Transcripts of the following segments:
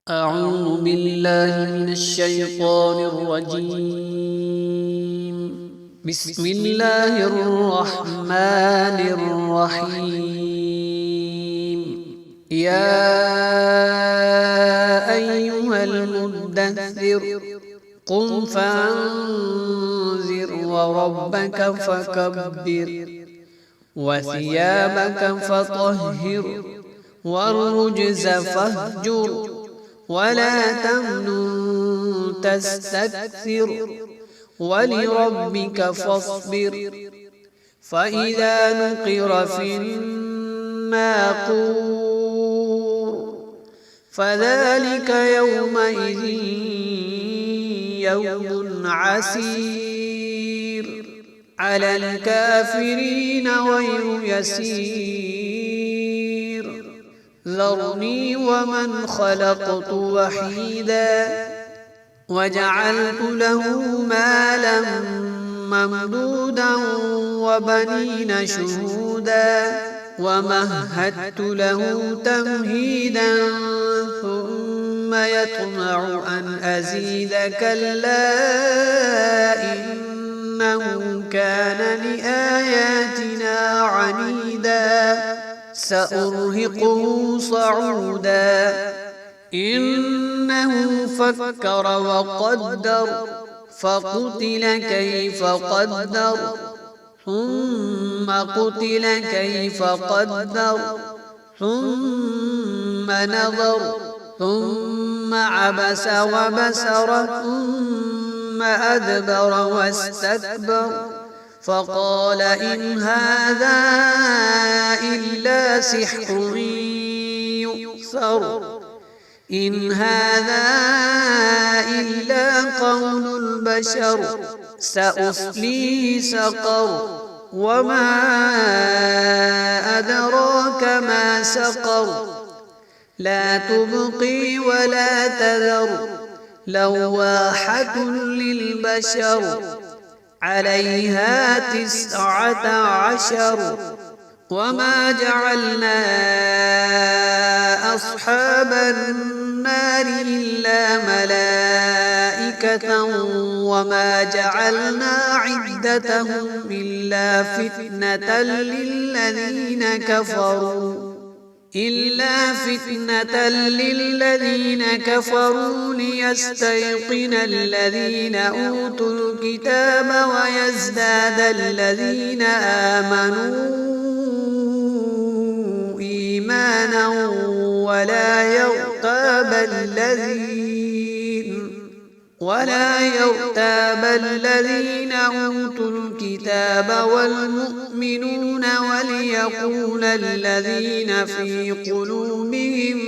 أعوذ بالله من الشيطان الرجيم. بسم الله الرحمن الرحيم. يا أيها المدثر قم فأنذر وربك فكبر وثيابك فطهر والرجز فاهجر ولا تمنن تستكثر ولربك فاصبر فإذا نقر في الناقور فذلك يومئذ يوم عسير على الكافرين غير يسير. ذرني ومن خلقت وحيدا وجعلت له مالا ممدودا وبنين شهودا ومهدت له تمهيدا ثم يطمع أن أزيد كلا إنه كان لآياتنا عنيدا سأرهقه صعودا إنه فكر وقدر فقتل كيف قدر ثم قتل كيف قدر ثم نظر ثم عبس وبسر ثم أدبر واستكبر فقال إن هذا إلا سحر يؤثر إن هذا إلا قول البشر سأصليه سقر وما أدراك ما سقر لا تبقي ولا تذر لواحة للبشر عليها 19 وما جعلنا أصحاب النار إلا ملائكة وما جعلنا عدتهم إلا فتنة للذين كفروا ليستيقن الذين أوتوا الكتاب ويزداد الذين آمنوا إيمانا ولا يرتاب الذين أوتوا الكتاب والمؤمنون وليقول الذين في قلوبهم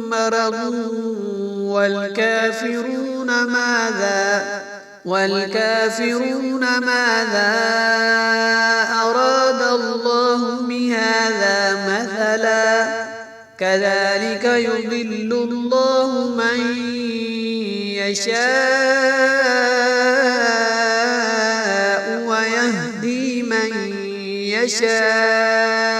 مرض والكافرون ماذا أراد الله بهذا مثلا كذلك يضل الله من يشاء ويهدي من يشاء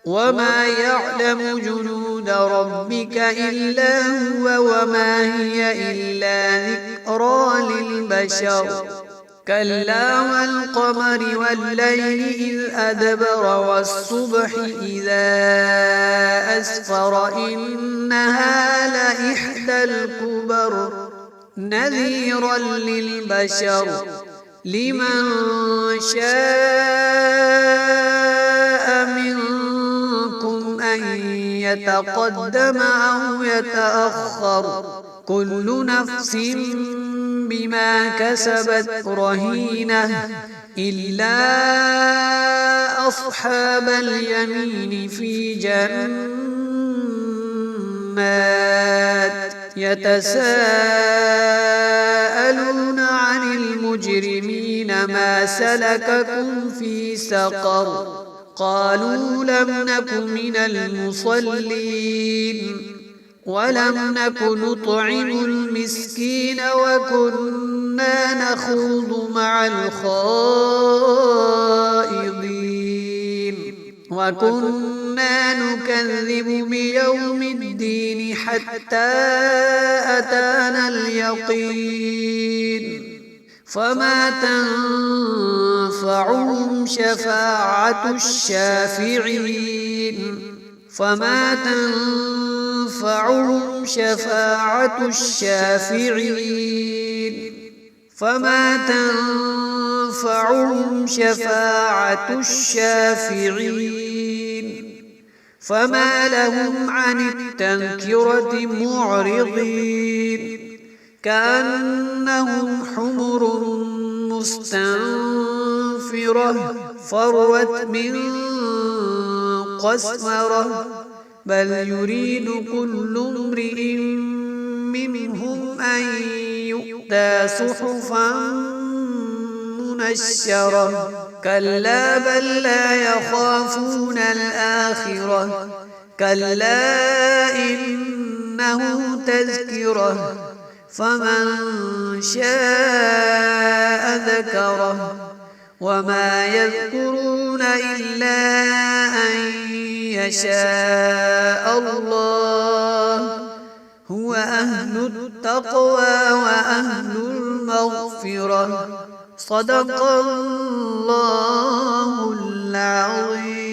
وما يعلم جنود ربك إلا هو وما هي إلا ذكرى للبشر كلا والقمر والليل إذ أدبر والصبح إذا أسفر إنها لإحدى الكبر نذيرا للبشر لمن شاء منكم أن يتقدم أو يتأخر كل نفس بما كسبت رهينة إلا أصحاب اليمين في جنات يتساءلون عن المجرمين ما سلككم في سقر قالوا لم نك من المصلين ولم نك نطعم المسكين وكنا نخوض مع الخائضين وكنا نكذب بيوم الدين حتى أتانا اليقين فما تنفعهم شفاعة الشافعين فما تنفعهم شفاعة الشافعين فما تنفعهم شفاعة الشافعين فما لهم عن التذكرة معرضين كأنهم حمر مستنفرة فرت من قسورة بل يريد كل امرئ منهم أن يؤتى صحفا منشرة كلا بل لا يخافون الآخرة كلا إنه تذكرة فمن شاء ذكره وما يذكرون إلا أن يشاء الله هو أهل التقوى وأهل المغفرة صدق الله العظيم.